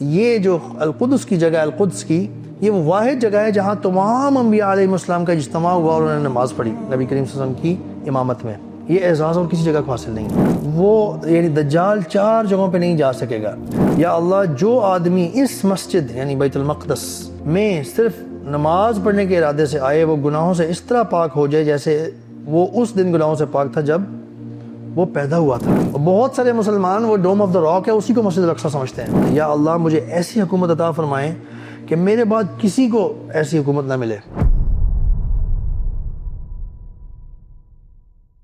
یہ جو القدس کی جگہ، القدس کی، یہ وہ واحد جگہ ہے جہاں تمام انبیاء علیہ السلام کا اجتماع ہوا اور انہوں نے نماز پڑھی نبی کریم صلی اللہ علیہ وسلم کی امامت میں۔ یہ اعزاز اور کسی جگہ کو حاصل نہیں ہے۔ وہ یعنی دجال 4 جگہوں پہ نہیں جا سکے گا۔ یا اللہ، جو آدمی اس مسجد یعنی بیت المقدس میں صرف نماز پڑھنے کے ارادے سے آئے، وہ گناہوں سے اس طرح پاک ہو جائے جیسے وہ اس دن گناہوں سے پاک تھا جب وہ پیدا ہوا تھا۔ اور بہت سارے مسلمان وہ ڈوم آف دا راک ہے اسی کو مسجد الاقصی سمجھتے ہیں۔ یا اللہ، مجھے ایسی حکومت عطا فرمائیں کہ میرے بعد کسی کو ایسی حکومت نہ ملے۔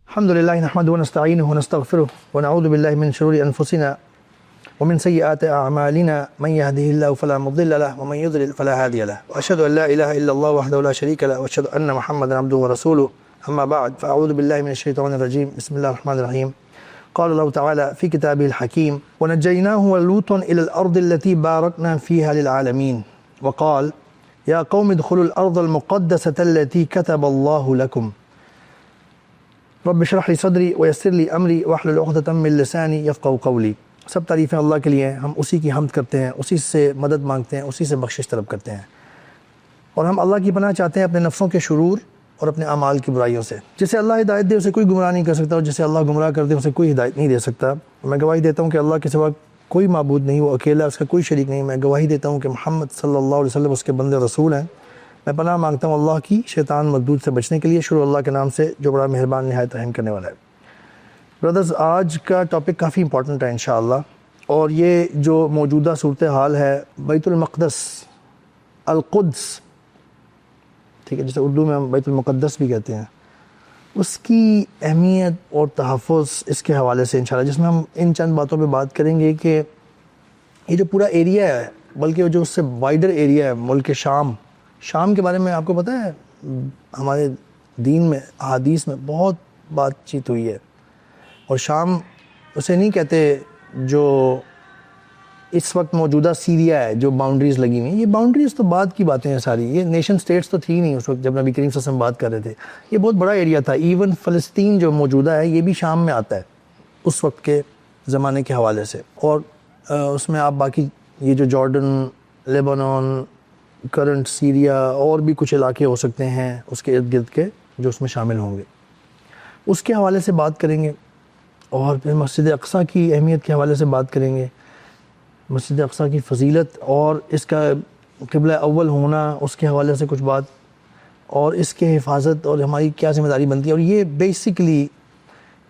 الحمد للہ نحمده ونستعینه ونستغفره ونعوذ باللہ من شرور انفسنا ومن سیئات اعمالنا، من يهده الله فلا مضل له ومن يضلل فلا هادي له، واشهد ان لا اله الا الله وحده لا شريك له، واشهد ان محمدا عبده ورسوله، اما بعد فاعوذ باللہ من الشیطان الرجیم، بسم اللہ الرحمن الرحیم۔ قال الله تعالى في كتابه الحكيم ونجيناه ولوطا الى الارض التي باركنا فيها للعالمين، وقال يا قوم ادخلوا الارض المقدسة التي كتب الله لكم، رب اشرح لي صدری ویسر لی امری واحلل عقدۃ من لسانی یفقهوا قولی۔ سب تعریفیں اللہ کے لیے ہیں، ہم اسی کی حمد کرتے ہیں، اسی سے مدد مانگتے ہیں، اسی سے بخشش طلب کرتے ہیں، اور ہم اللہ کی پناہ چاہتے ہیں اپنے نفسوں کے شرور اور اپنے اعمال کی برائیوں سے۔ جسے اللہ ہدایت دے اسے کوئی گمراہ نہیں کر سکتا، اور جسے اللہ گمراہ کر دے اسے کوئی ہدایت نہیں دے سکتا۔ میں گواہی دیتا ہوں کہ اللہ کے سوا کوئی معبود نہیں، وہ اکیلا، اس کا کوئی شریک نہیں۔ میں گواہی دیتا ہوں کہ محمد صلی اللہ علیہ وسلم اس کے بندے رسول ہیں۔ میں پناہ مانگتا ہوں اللہ کی شیطان مردود سے بچنے کے لیے، شروع اللہ کے نام سے جو بڑا مہربان نہایت رحم کرنے والا ہے۔ برادرز، آج کا ٹاپک کافی امپورٹنٹ ہے انشاءاللہ، اور یہ جو موجودہ صورتحال ہے بیت المقدس، القدس، ٹھیک ہے، جسے اردو میں ہم بیت المقدس بھی کہتے ہیں، اس کی اہمیت اور تحفظ اس کے حوالے سے انشاءاللہ، جس میں ہم ان چند باتوں پہ بات کریں گے کہ یہ جو پورا ایریا ہے، بلکہ جو اس سے وائڈر ایریا ہے، ملک شام کے بارے میں آپ کو پتہ ہے ہمارے دین میں، احادیث میں بہت بات چیت ہوئی ہے، اور شام اسے نہیں کہتے جو اس وقت موجودہ سیریا ہے، جو باؤنڈریز لگی ہوئی ہیں۔ یہ باؤنڈریز تو بعد کی باتیں ہیں ساری، یہ نیشن سٹیٹس تو تھی نہیں اس وقت جب نبی کریم صلی اللہ علیہ وسلم بات کر رہے تھے۔ یہ بہت بڑا ایریا تھا، ایون فلسطین جو موجودہ ہے یہ بھی شام میں آتا ہے اس وقت کے زمانے کے حوالے سے، اور اس میں آپ باقی یہ جو جارڈن، لیبنان، کرنٹ سیریا اور بھی کچھ علاقے ہو سکتے ہیں اس کے ارد گرد کے جو اس میں شامل ہوں گے، اس کے حوالے سے بات کریں گے، اور پھر مسجد اقصیٰ کی اہمیت کے حوالے سے بات کریں گے، مسجد اقصیٰ کی فضیلت اور اس کا قبلہ اول ہونا، اس کے حوالے سے کچھ بات، اور اس کے حفاظت اور ہماری کیا ذمہ داری بنتی ہے۔ اور یہ بیسکلی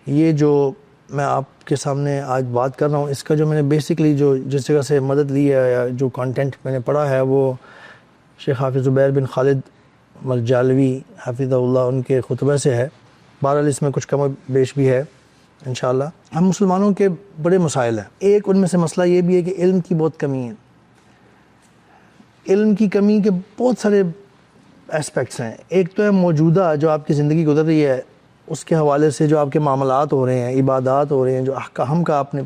یہ جو میں آپ کے سامنے آج بات کر رہا ہوں، اس کا جو میں نے بیسکلی جو جس جگہ سے مدد لی ہے یا جو کانٹینٹ میں نے پڑھا ہے، وہ شیخ حافظ زبیر بن خالد مرجالوی حفظہ اللہ ان کے خطبہ سے ہے۔ بہرحال اس میں کچھ کم و بیش بھی ہے انشاءاللہ۔ ہم مسلمانوں کے بڑے مسائل ہیں، ایک ان میں سے مسئلہ یہ بھی ہے کہ علم کی بہت کمی ہے۔ علم کی کمی کے بہت سارے اسپیکٹس ہیں۔ ایک تو ہے موجودہ جو آپ کی زندگی گزر رہی ہے، اس کے حوالے سے جو آپ کے معاملات ہو رہے ہیں، عبادات ہو رہے ہیں، جو احکام کا آپ نے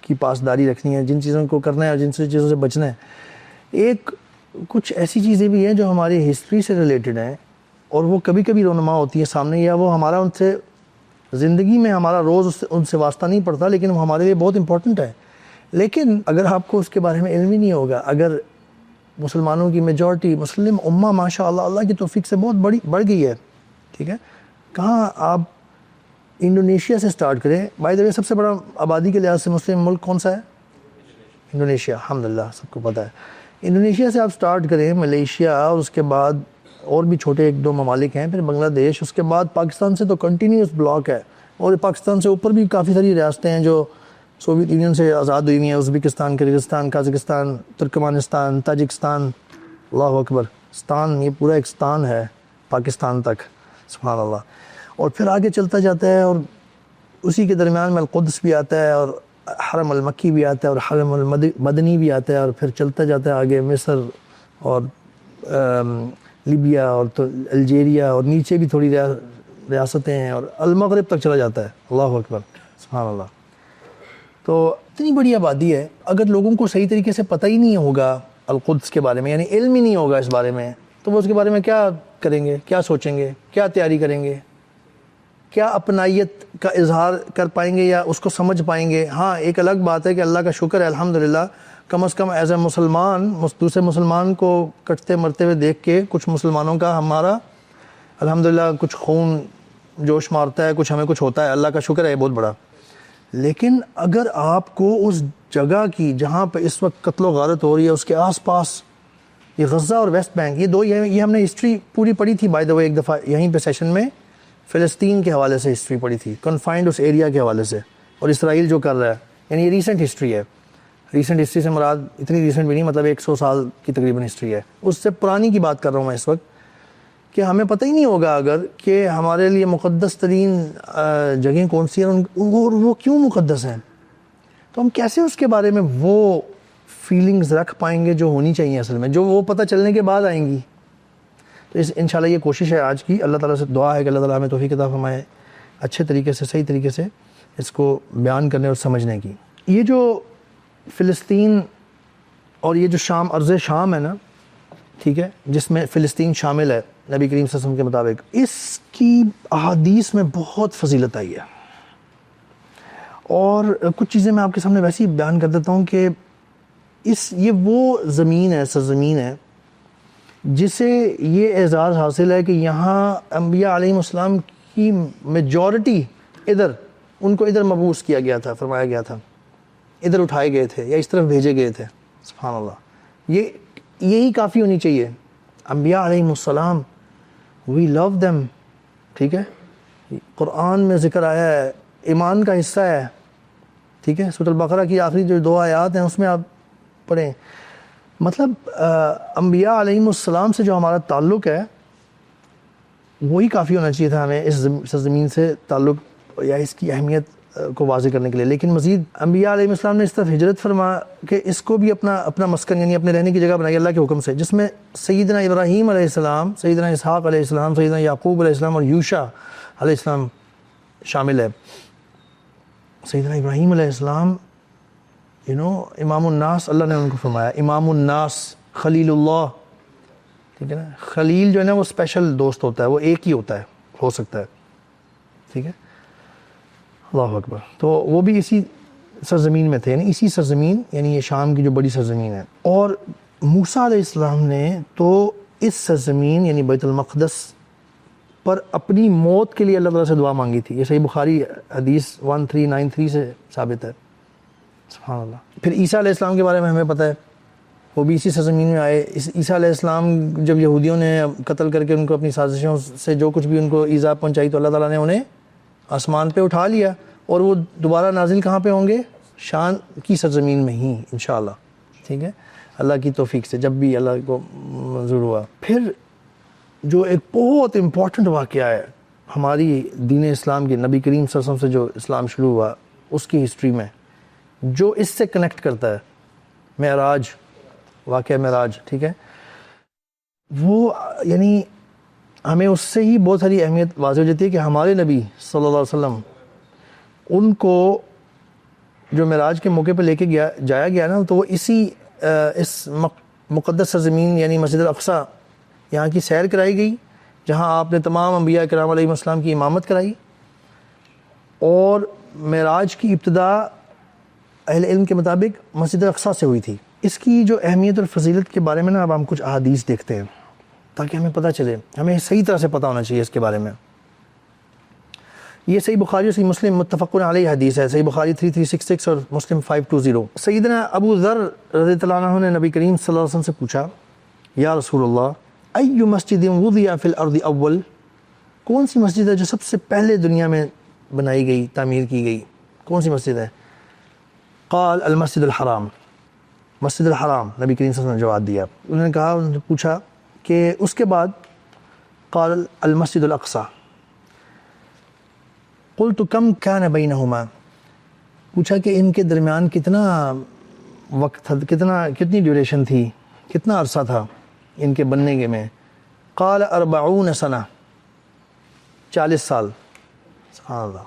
کی پاسداری رکھنی ہے، جن چیزوں کو کرنا ہے اور جن چیزوں سے بچنا ہے۔ ایک کچھ ایسی چیزیں بھی ہیں جو ہماری ہسٹری سے ریلیٹڈ ہیں، اور وہ کبھی کبھی رونما ہوتی ہے سامنے، یا وہ ہمارا ان سے زندگی میں ہمارا روز ان سے واسطہ نہیں پڑتا، لیکن وہ ہمارے لیے بہت امپورٹنٹ ہے۔ لیکن اگر آپ کو اس کے بارے میں علم ہی نہیں ہوگا، اگر مسلمانوں کی میجورٹی، مسلم امہ ماشاء اللہ اللہ کی توفیق سے بہت بڑھ گئی ہے، ٹھیک ہے، کہاں آپ انڈونیشیا سے سٹارٹ کریں۔ بائی دا وے سب سے بڑا آبادی کے لحاظ سے مسلم ملک کون سا ہے؟ انڈونیشیا، الحمدللہ سب کو پتہ ہے۔ انڈونیشیا سے آپ سٹارٹ کریں، ملیشیا، اور اس کے بعد اور بھی چھوٹے ایک دو ممالک ہیں، پھر بنگلہ دیش، اس کے بعد پاکستان سے تو کنٹینیوس بلاک ہے، اور پاکستان سے اوپر بھی کافی ساری ریاستیں ہیں جو سوویت یونین سے آزاد ہوئی ہوئی ہیں، Uzbekistan, Kyrgyzstan, Kazakhstan, Turkmenistan, Tajikistan, اللہ اکبر، ستان، یہ پورا ایک ستان ہے پاکستان تک، سبحان اللہ۔ اور پھر آگے چلتا جاتا ہے، اور اسی کے درمیان میں القدس بھی آتا ہے، اور حرم المکی بھی آتا ہے، اور حرم المدنی بھی آتا ہے، اور پھر چلتا جاتا ہے آگے مصر اور لیبیا اور تو الجیریا، اور نیچے بھی تھوڑی ریاستیں ہیں، اور المغرب تک چلا جاتا ہے، اللہ اکبر، سبحان اللہ۔ تو اتنی بڑی آبادی ہے، اگر لوگوں کو صحیح طریقے سے پتہ ہی نہیں ہوگا القدس کے بارے میں، یعنی علم ہی نہیں ہوگا اس بارے میں، تو وہ اس کے بارے میں کیا کریں گے، کیا سوچیں گے، کیا تیاری کریں گے، کیا اپنائیت کا اظہار کر پائیں گے یا اس کو سمجھ پائیں گے؟ ہاں، ایک الگ بات ہے کہ اللہ کا شکر ہے الحمدللہ کم از کم ایز اے مسلمان دوسرے مسلمان کو کٹتے مرتے ہوئے دیکھ کے کچھ مسلمانوں کا ہمارا الحمدللہ کچھ خون جوش مارتا ہے, کچھ ہمیں کچھ ہوتا ہے, اللہ کا شکر ہے بہت بڑا. لیکن اگر آپ کو اس جگہ کی جہاں پہ اس وقت قتل و غارت ہو رہی ہے اس کے آس پاس, یہ غزہ اور ویسٹ بینک, یہ ہم نے ہسٹری پوری پڑھی تھی بائی دا وے ایک دفعہ یہیں پہ سیشن میں, فلسطین کے حوالے سے ہسٹری پڑھی تھی, کنفائنڈ اس ایریا کے حوالے سے, اور اسرائیل جو کر رہا ہے, یعنی یہ ریسنٹ ہسٹری ہے. ریسنٹ ہسٹری سے مراد اتنی ریسنٹ بھی نہیں, مطلب 100 سال کی تقریباً ہسٹری ہے, اس سے پرانی کی بات کر رہا ہوں میں اس وقت, کہ ہمیں پتہ ہی نہیں ہوگا اگر کہ ہمارے لیے مقدس ترین جگہیں کون سی ہیں اور وہ کیوں مقدس ہیں, تو ہم کیسے اس کے بارے میں وہ فیلنگز رکھ پائیں گے جو ہونی چاہیے اصل میں, جو وہ پتہ چلنے کے بعد آئیں گی. تو انشاءاللہ یہ کوشش ہے آج کی, اللہ تعالیٰ سے دعا ہے کہ اللہ تعالیٰ ہمیں توفیق عطا فرمائے اچھے طریقے سے, صحیح طریقے سے اس کو بیان کرنے اور سمجھنے کی. یہ جو فلسطین اور یہ جو شام, ارض شام ہے نا, ٹھیک ہے, جس میں فلسطین شامل ہے نبی کریم صلی اللہ علیہ وسلم کے مطابق, اس کی احادیث میں بہت فضیلت آئی ہے. اور کچھ چیزیں میں آپ کے سامنے ویسے ہی بیان کر دیتا ہوں کہ یہ وہ زمین ہے, سرزمین ہے جسے یہ اعزاز حاصل ہے کہ یہاں انبیاء علیہم السلام کی میجورٹی ان کو ادھر مبعوث کیا گیا تھا, فرمایا گیا تھا, ادھر اٹھائے گئے تھے یا اس طرف بھیجے گئے تھے. سبحان اللہ, یہی کافی ہونی چاہیے. انبیاء علیہم السلام, وی لو دیم, ٹھیک ہے, قرآن میں ذکر آیا ہے, ایمان کا حصہ ہے, ٹھیک ہے, سورۃ البقرہ کی آخری جو 2 آیات ہیں اس میں آپ پڑھیں, مطلب انبیاء علیہم السلام سے جو ہمارا تعلق ہے وہی کافی ہونا چاہیے تھا ہمیں اس سرزمین سے تعلق یا اس کی اہمیت کو واضح کرنے کے لیے. لیکن مزید انبیاء علیہ السلام نے اس طرف ہجرت فرما کہ اس کو بھی اپنا مسکن یعنی اپنے رہنے کی جگہ بنائی اللہ کے حکم سے, جس میں سیدنا ابراہیم علیہ السلام, سیدنا اسحاق علیہ السلام, سیدنا یعقوب علیہ السلام اور یوشع علیہ السلام شامل ہے. سیدنا ابراہیم علیہ السلام امام الناس, اللہ نے ان کو فرمایا امام الناس, خلیل اللہ, ٹھیک ہے نا. خلیل جو ہے نا وہ اسپیشل دوست ہوتا ہے, وہ ایک ہی ہوتا ہے, ہو سکتا ہے, ٹھیک ہے, اللہ اکبر. تو وہ بھی اسی سرزمین میں تھے, یعنی اسی سرزمین, یعنی یہ شام کی جو بڑی سرزمین ہے. اور موسیٰ علیہ السلام نے تو اس سرزمین یعنی بیت المقدس پر اپنی موت کے لیے اللہ تعالیٰ سے دعا مانگی تھی. یہ صحیح بخاری حدیث 1393 سے ثابت ہے. سبحان اللہ. پھر عیسیٰ علیہ السلام کے بارے میں ہمیں پتہ ہے, وہ بھی اسی سرزمین میں آئے. عیسیٰ علیہ السلام جب یہودیوں نے قتل کر کے ان کو اپنی سازشوں سے جو کچھ بھی ان کو ایذا پہنچائی, تو اللہ تعالیٰ نے انہیں آسمان پہ اٹھا لیا, اور وہ دوبارہ نازل کہاں پہ ہوں گے؟ شام کی سرزمین میں ہی انشاءاللہ, ٹھیک ہے, اللہ کی توفیق سے, جب بھی اللہ کو منظور ہوا. پھر جو ایک بہت امپورٹنٹ واقعہ ہے ہماری دین اسلام کی, نبی کریم صلی اللہ علیہ وسلم سے جو اسلام شروع ہوا اس کی ہسٹری میں, جو اس سے کنیکٹ کرتا ہے, معراج, واقعہ معراج, ٹھیک ہے, وہ یعنی ہمیں اس سے ہی بہت ساری اہمیت واضح ہو جاتی ہے کہ ہمارے نبی صلی اللہ علیہ وسلم, ان کو جو معراج کے موقع پہ لے کے جایا گیا نا, تو وہ اس مقدس سرزمین یعنی مسجد الاقصی یہاں کی سیر کرائی گئی, جہاں آپ نے تمام انبیاء کرام علیہ السلام کی امامت کرائی. اور معراج کی ابتدا اہل علم کے مطابق مسجد الاقصی سے ہوئی تھی. اس کی جو اہمیت اور فضیلت کے بارے میں نا اب ہم کچھ احادیث دیکھتے ہیں تاکہ ہمیں پتہ چلے, ہمیں صحیح طرح سے پتہ ہونا چاہیے اس کے بارے میں. یہ صحیح بخاری اور صحیح مسلم متفق علیہ حدیث ہے, صحیح بخاری 3366 اور مسلم 520. سیدنا ابو ذر رضی اللہ عنہ نے نبی کریم صلی اللہ علیہ وسلم سے پوچھا, یا رسول اللہ, ای مسجد وضع فی الارض اول, کون سی مسجد ہے جو سب سے پہلے دنیا میں بنائی گئی, تعمیر کی گئی, کون سی مسجد ہے؟ قال المسجد الحرام, مسجد الحرام, نبی کریم صلی اللہ علیہ وسلم نے جواب دیا. انہوں نے کہا, انہوں نے پوچھا کہ اس کے بعد؟ قال المسجد الاقصی. قلت کم کان بینہما, پوچھا کہ ان کے درمیان کتنا وقت تھا, کتنی ڈیوریشن تھی, کتنا عرصہ تھا ان کے بننے کے میں؟ قال 40 سنہ, 40 سال. سبحان اللہ.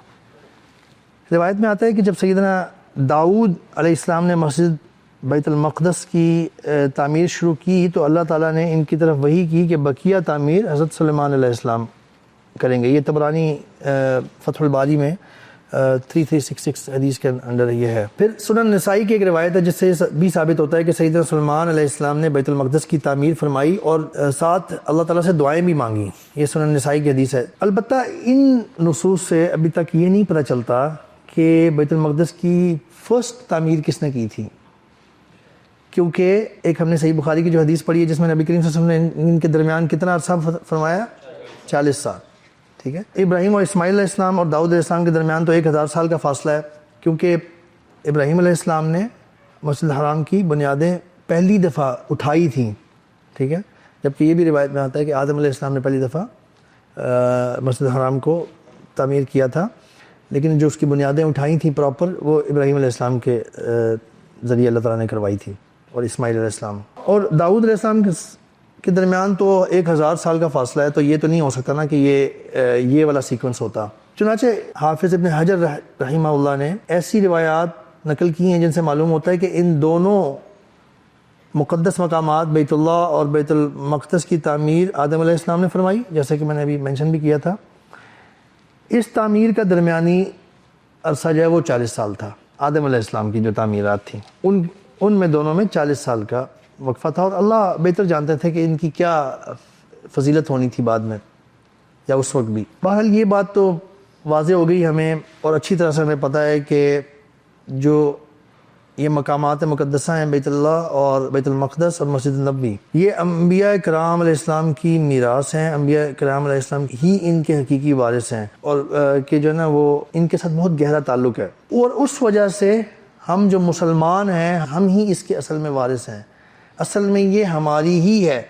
روایت میں آتا ہے کہ جب سیدنا داؤد علیہ السلام نے مسجد بیت المقدس کی تعمیر شروع کی, تو اللہ تعالیٰ نے ان کی طرف وحی کی کہ بقیہ تعمیر حضرت سلیمان علیہ السلام کریں گے. یہ طبرانی فتح الباری میں 3366 حدیث کے اندر یہ ہے۔ پھر سنن نسائی کی ایک روایت ہے جس سے بھی ثابت ہوتا ہے کہ سیدنا سلیمان علیہ السلام نے بیت المقدس کی تعمیر فرمائی اور ساتھ اللہ تعالیٰ سے دعائیں بھی مانگی۔ یہ سنن نسائی کی حدیث ہے۔ البتہ ان نصوص سے ابھی تک یہ نہیں پتہ چلتا کہ بیت المقدس کی فرسٹ تعمیر کس نے کی تھی، کیونکہ ایک ہم نے صحیح بخاری کی جو حدیث پڑھی ہے جس میں نبی کریم صلی اللہ علیہ وسلم نے ان کے درمیان کتنا عرصہ فرمایا؟ 40 سال، ٹھیک ہے۔ ابراہیم اور اسماعیل علیہ السلام اور داؤد علیہ السلام کے درمیان تو 1000 سال کا فاصلہ ہے، کیونکہ ابراہیم علیہ السلام نے مسجد الحرام کی بنیادیں پہلی دفعہ اٹھائی تھیں، ٹھیک ہے، جبکہ یہ بھی روایت میں آتا ہے کہ آدم علیہ السلام نے پہلی دفعہ مسجد الحرام کو تعمیر کیا تھا، لیکن جو اس کی بنیادیں اٹھائی تھیں پراپر وہ ابراہیم علیہ السلام کے ذریعے اللہ تعالیٰ نے کروائی تھی، اور اسماعیل علیہ السلام اور داؤد علیہ السلام کے درمیان تو 1000 سال کا فاصلہ ہے، تو یہ تو نہیں ہو سکتا نا کہ یہ والا سیکوینس ہوتا۔ چنانچہ حافظ ابن حجر رحمہ اللہ نے ایسی روایات نقل کی ہیں جن سے معلوم ہوتا ہے کہ ان دونوں مقدس مقامات بیت اللہ اور بیت المقدس کی تعمیر آدم علیہ السلام نے فرمائی، جیسے کہ میں نے ابھی مینشن بھی کیا تھا۔ اس تعمیر کا درمیانی عرصہ جو ہے وہ 40 سال تھا۔ آدم علیہ السلام کی جو تعمیرات تھیں ان میں دونوں میں 40 سال کا وقفہ تھا، اور اللہ بہتر جانتے تھے کہ ان کی کیا فضیلت ہونی تھی بعد میں یا اس وقت بھی۔ بہرحال یہ بات تو واضح ہو گئی ہمیں، اور اچھی طرح سے ہمیں پتہ ہے کہ جو یہ مقامات مقدسہ ہیں بیت اللہ اور بیت المقدس اور مسجد النبوی، یہ انبیاء کرام علیہ السلام کی میراث ہیں، انبیاء کرام علیہ السلام ہی ان کے حقیقی وارث ہیں، اور کہ جو ہے نا وہ ان کے ساتھ بہت گہرا تعلق ہے، اور اس وجہ سے ہم جو مسلمان ہیں ہم ہی اس کے اصل میں وارث ہیں۔ اصل میں یہ ہماری ہی ہے۔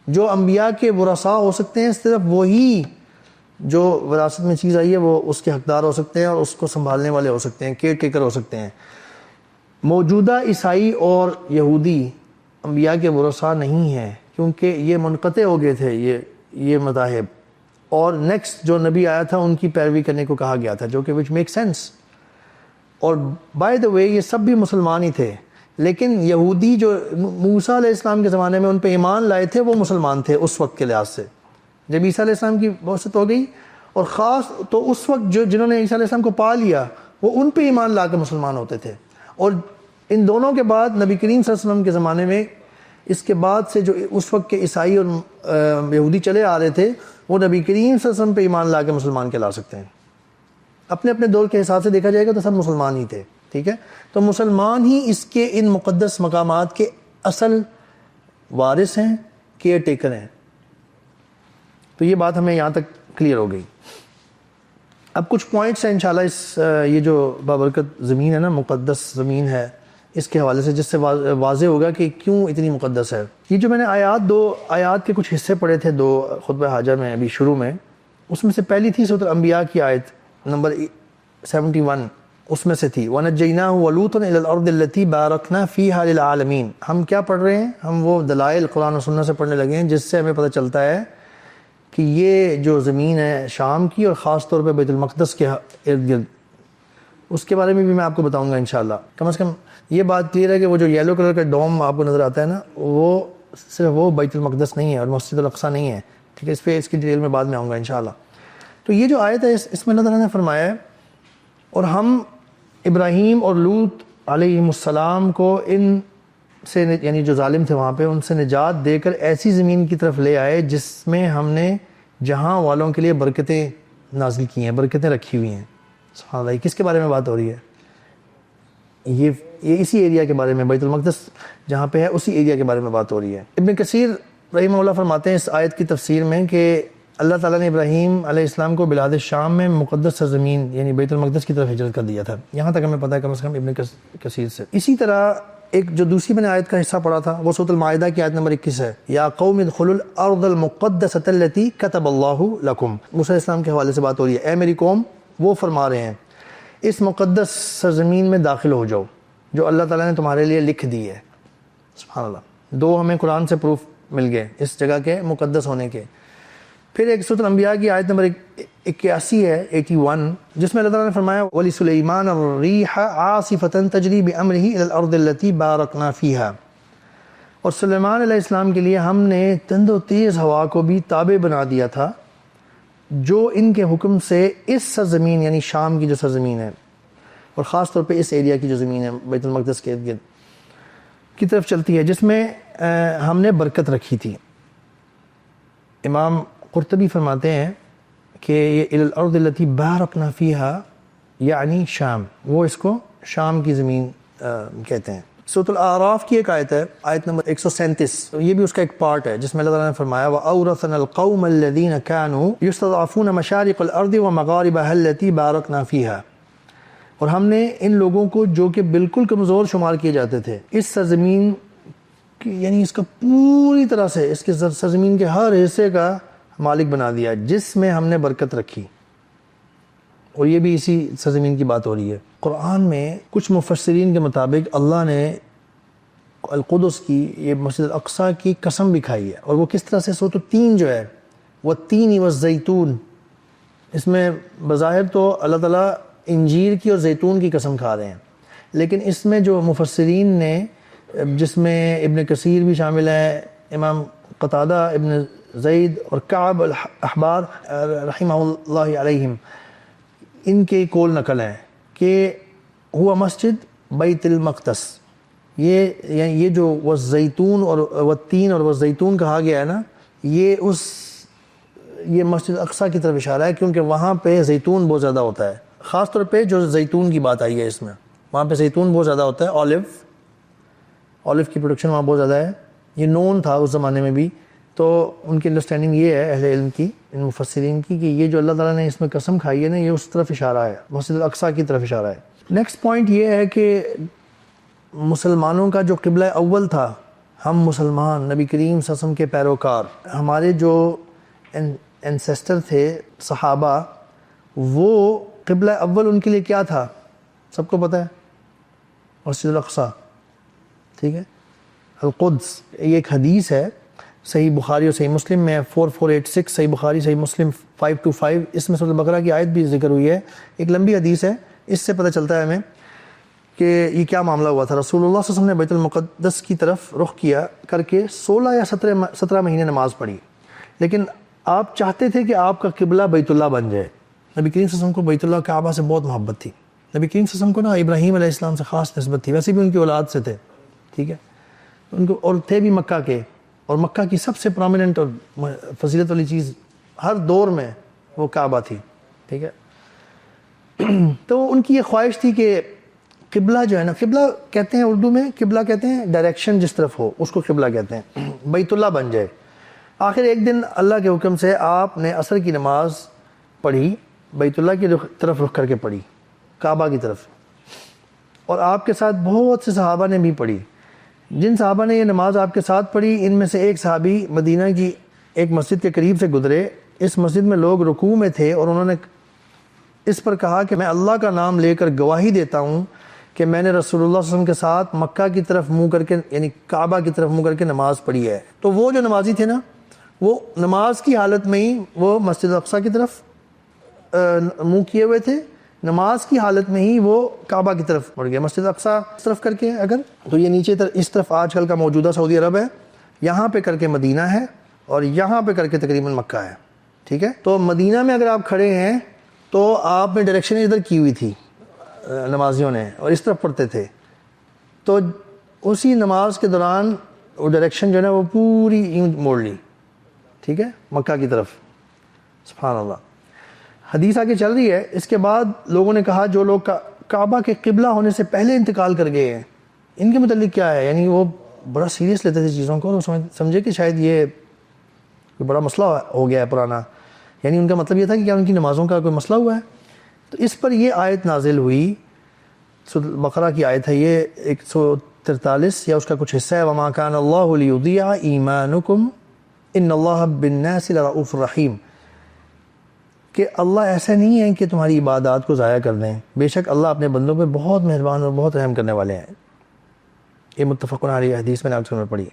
جو انبیاء کے ورثاء ہو سکتے ہیں صرف وہی جو وراثت میں چیز آئی ہے وہ اس کے حقدار ہو سکتے ہیں اور اس کو سنبھالنے والے ہو سکتے ہیں، کیئر ٹیکر ہو سکتے ہیں۔ موجودہ عیسائی اور یہودی انبیاء کے ورثاء نہیں ہیں، کیونکہ یہ منقطع ہو گئے تھے یہ مذاہب، اور نیکسٹ جو نبی آیا تھا ان کی پیروی کرنے کو کہا گیا تھا، جو کہ وچ میک سینس۔ اور بائی دا وے یہ سب بھی مسلمان ہی تھے، لیکن یہودی جو موسیٰ علیہ السلام کے زمانے میں ان پہ ایمان لائے تھے وہ مسلمان تھے اس وقت کے لحاظ سے۔ جب عیسیٰ علیہ السلام کی بعثت ہو گئی، اور خاص تو اس وقت جنہوں نے عیسیٰ علیہ السلام کو پا لیا وہ ان پہ ایمان لا کے مسلمان ہوتے تھے، اور ان دونوں کے بعد نبی کریم صلی اللہ علیہ وسلم کے زمانے میں اس کے بعد سے جو اس وقت کے عیسائی اور یہودی چلے آ رہے تھے وہ نبی کریم صلی اللہ علیہ وسلم پہ ایمان لا کے مسلمان کہلا سکتے ہیں۔ اپنے اپنے دور کے حساب سے دیکھا جائے گا تو سب مسلمان ہی تھے، ٹھیک ہے۔ تو مسلمان ہی اس کے ان مقدس مقامات کے اصل وارث ہیں، کیئر ٹیکر ہیں۔ تو یہ بات ہمیں یہاں تک کلیئر ہو گئی۔ اب کچھ پوائنٹس ہیں انشاءاللہ اس یہ جو بابرکت زمین ہے نا، مقدس زمین ہے، اس کے حوالے سے جس سے واضح ہوگا کہ کیوں اتنی مقدس ہے۔ یہ جو میں نے دو آیات کے کچھ حصے پڑھے تھے، دو خطبہ حاجہ میں ابھی شروع میں، اس میں سے پہلی تھی سورۃ الانبیاء کی آیت نمبر 71، اس میں سے تھی وَنَجَّيْنَاهُ وَلُوطًا إِلَى الْأَرْضِ الَّتِي بَارَكْنَا فِيهَا لِلْعَالَمِينَ۔ ہم کیا پڑھ رہے ہیں؟ ہم وہ دلائل قرآن و سنت سے پڑھنے لگے ہیں جس سے ہمیں پتہ چلتا ہے کہ یہ جو زمین ہے شام کی، اور خاص طور پہ بیت المقدس کے ارد گرد، اس کے بارے میں بھی میں آپ کو بتاؤں گا انشاءاللہ۔ کم از کم یہ بات کلیئر ہے کہ وہ جو یلو کلر کا ڈوم آپ کو نظر آتا ہے نا، وہ صرف وہ بیت المقدس نہیں ہے اور مسجد الاقصیٰ نہیں ہے، ٹھیک ہے۔ اس کی ڈیٹیل میں بعد میں آؤں گا انشاءاللہ۔ تو یہ جو آیت ہے اس میں اللہ تعالیٰ نے فرمایا ہے، اور ہم ابراہیم اور لوط علیہ السلام کو ان سے، یعنی جو ظالم تھے وہاں پہ، ان سے نجات دے کر ایسی زمین کی طرف لے آئے جس میں ہم نے جہاں والوں کے لیے برکتیں نازل کی ہیں، برکتیں رکھی ہوئی ہیں۔ سبحان اللہ، کس کے بارے میں بات ہو رہی ہے؟ یہ اسی ایریا کے بارے میں، بیت المقدس جہاں پہ ہے اسی ایریا کے بارے میں بات ہو رہی ہے۔ ابن کثیر رحمہ اللہ فرماتے ہیں اس آیت کی تفسیر میں کہ اللہ تعالیٰ نے ابراہیم علیہ السلام کو بلاد شام میں مقدس سرزمین یعنی بیت المقدس کی طرف ہجرت کر دیا تھا، یہاں تک ہمیں پتہ ہے کم از کم ابن کثیر سے۔ اسی طرح ایک جو دوسری میں نے آیت کا حصہ پڑھا تھا وہ سورۃ المائدہ کی آیت نمبر 21 ہے، یا قوم ادخلوا الارض المقدسۃ التي كتب اللہ لکم۔ موسیٰ علیہ السلام کے حوالے سے بات ہو رہی ہے، اے میری قوم، وہ فرما رہے ہیں اس مقدس سرزمین میں داخل ہو جاؤ جو اللہ تعالیٰ نے تمہارے لیے لکھ دی ہے۔ سبحان اللہ، دو ہمیں قرآن سے پروف مل گئے اس جگہ کے مقدس ہونے کے۔ پھر ایک سورۃ الانبیاء کی آیت نمبر 81 ہے، 81، جس میں اللہ تعالیٰ نے فرمایا وَلِسُلَيْمَانَ الرِّيحَ عَاصِفَةً تَجْرِي بِأَمْرِهِ إِلَى الْأَرْضِ الَّتِي بَارَكْنَا فِيهَا۔ اور سلیمان علیہ السلام کے لیے ہم نے تند و تیز ہوا کو بھی تابع بنا دیا تھا جو ان کے حکم سے اس سرزمین یعنی شام کی جو سرزمین ہے اور خاص طور پہ اس ایریا کی جو زمین ہے بیت المقدس کے ارد گرد کی طرف چلتی ہے، جس میں ہم نے برکت رکھی تھی۔ امام قرطبی فرماتے ہیں کہ یہ الارض التي بارکنا فیہا یعنی شام، وہ اس کو شام کی زمین کہتے ہیں۔ سورۃ الاعراف کی ایک آیت ہے، آیت نمبر 137، یہ بھی اس کا ایک پارٹ ہے جس میں اللہ تعالیٰ نے فرمایا وَأَوْرَثْنَا الْقَوْمَ الَّذِينَ كَانُوا يُسْتَضْعَفُونَ مَشَارِقَ الْأَرْضِ وَمَغَارِبَهَا الَّتِي بَارَكْنَا فِيهَا، اور ہم نے ان لوگوں کو جو کہ بالکل کمزور شمار کیے جاتے تھے اس سرزمین یعنی اس کا پوری طرح سے اس کے سرزمین کے ہر حصے کا مالک بنا دیا جس میں ہم نے برکت رکھی، اور یہ بھی اسی سرزمین کی بات ہو رہی ہے۔ قرآن میں کچھ مفسرین کے مطابق اللہ نے القدس کی یہ مسجد الاقصیٰ کی قسم بھی کھائی ہے، اور وہ کس طرح سے؟ سورۃ التین جو ہے والتین والزیتون، اس میں بظاہر تو اللہ تعالیٰ انجیر کی اور زیتون کی قسم کھا رہے ہیں، لیکن اس میں جو مفسرین نے، جس میں ابن کثیر بھی شامل ہے، امام قتادہ ابن زید اور کعب الاحبار رحمہ اللہ علیہم، ان کے قول نقل ہیں کہ ہوا مسجد بیت المقدس، یہ جو والزیتون اور والتین اور والزیتون کہا گیا ہے نا، یہ مسجد اقصیٰ کی طرف اشارہ ہے، کیونکہ وہاں پہ زیتون بہت زیادہ ہوتا ہے، خاص طور پہ جو زیتون کی بات آئی ہے اس میں، وہاں پہ زیتون بہت زیادہ ہوتا ہے، اولیو کی پروڈکشن وہاں بہت زیادہ ہے، یہ نون تھا اس زمانے میں بھی، تو ان کی انڈرسٹینڈنگ یہ ہے اہل علم کی، ان مفسرین کی، کہ یہ جو اللہ تعالیٰ نے اس میں قسم کھائی ہے نا، یہ اس طرف اشارہ ہے، مسجد الاقصیٰ کی طرف اشارہ ہے۔ نیکسٹ پوائنٹ یہ ہے کہ مسلمانوں کا جو قبلہ اول تھا، ہم مسلمان نبی کریم صلی اللہ علیہ وسلم کے پیروکار، ہمارے جو انسیسٹر تھے صحابہ، وہ قبلہ اول ان کے لیے کیا تھا؟ سب کو پتہ ہے، مسجد الاقصیٰ، ٹھیک ہے، القدس۔ یہ ایک حدیث ہے صحیح بخاری اور صحیح مسلم میں 4486، صحیح بخاری صحیح مسلم 525، اس میں سورۃ البقرہ کی آیت بھی ذکر ہوئی ہے، ایک لمبی حدیث ہے، اس سے پتہ چلتا ہے ہمیں کہ یہ کیا معاملہ ہوا تھا۔ رسول اللہ صلی اللہ علیہ وسلم نے بیت المقدس کی طرف رخ کیا کر کے 16 یا 17 مہینے نماز پڑھی، لیکن آپ چاہتے تھے کہ آپ کا قبلہ بیت اللہ بن جائے۔ نبی کریم صلی اللہ علیہ وسلم کو بیت اللہ کعبہ سے بہت محبت تھی، نبی کریم صلی اللہ علیہ وسلم کو نا ابراہیم علیہ السلام سے خاص نسبت تھی، ویسے بھی ان کی اولاد سے تھے، ٹھیک ہے، ان کو، اور تھے بھی مکہ کے، اور مکہ کی سب سے پرومیننٹ اور فضیلت والی چیز ہر دور میں وہ کعبہ تھی، ٹھیک ہے۔ تو ان کی یہ خواہش تھی کہ قبلہ جو ہے نا، قبلہ کہتے ہیں اردو میں، قبلہ کہتے ہیں ڈائریکشن جس طرف ہو، اس کو قبلہ کہتے ہیں، بیت اللہ بن جائے۔ آخر ایک دن اللہ کے حکم سے آپ نے عصر کی نماز پڑھی، بیت اللہ کی طرف رخ کر کے پڑھی، کعبہ کی طرف، اور آپ کے ساتھ بہت سے صحابہ نے بھی پڑھی۔ جن صحابہ نے یہ نماز آپ کے ساتھ پڑھی، ان میں سے ایک صحابی مدینہ کی ایک مسجد کے قریب سے گزرے، اس مسجد میں لوگ رکوع میں تھے، اور انہوں نے اس پر کہا کہ میں اللہ کا نام لے کر گواہی دیتا ہوں کہ میں نے رسول اللہ صلی اللہ علیہ وسلم کے ساتھ مکہ کی طرف منہ کر کے، یعنی کعبہ کی طرف منہ کر کے نماز پڑھی ہے۔ تو وہ جو نمازی تھے نا، وہ نماز کی حالت میں ہی وہ مسجد اقصیٰ کی طرف منہ کیے ہوئے تھے، نماز کی حالت میں ہی وہ کعبہ کی طرف مڑ گئے۔ مسجد اقصیٰ اس طرف کر کے اگر تو یہ نیچے اس طرف آج کل کا موجودہ سعودی عرب ہے، یہاں پہ کر کے مدینہ ہے، اور یہاں پہ کر کے تقریباً مکہ ہے، ٹھیک ہے۔ تو مدینہ میں اگر آپ کھڑے ہیں تو آپ نے ڈائریکشن ادھر کی ہوئی تھی نمازیوں نے، اور اس طرف پڑھتے تھے، تو اسی نماز کے دوران وہ ڈائریکشن جو ہے نا وہ پوری یوں موڑ لی، ٹھیک ہے، مکہ کی طرف۔ سبحان اللہ۔ حدیث آگے چل رہی ہے، اس کے بعد لوگوں نے کہا جو لوگ کعبہ کے قبلہ ہونے سے پہلے انتقال کر گئے ہیں، ان کے متعلق کیا ہے؟ یعنی وہ بڑا سیریس لیتے تھے چیزوں کو، اور سمجھے کہ شاید یہ بڑا مسئلہ ہو گیا ہے پرانا، یعنی ان کا مطلب یہ تھا کہ کیا ان کی نمازوں کا کوئی مسئلہ ہوا ہے؟ تو اس پر یہ آیت نازل ہوئی، سورۃ البقرہ کی آیت ہے یہ 143 یا اس کا کچھ حصہ ہے، وَمَا كَانَ اللَّهُ لِيُضِيعَ إِيمَانُكُمْ إِنَّ اللَّهَ بِالنَّاسِ لَرَءُوفٌ رَحِيمٌ، کہ اللہ ایسا نہیں ہے کہ تمہاری عبادات کو ضائع کر دیں، بے شک اللہ اپنے بندوں پہ بہت مہربان اور بہت رحم کرنے والے ہیں۔ یہ متفق علیہ حدیث میں نے آپ سے پڑھی۔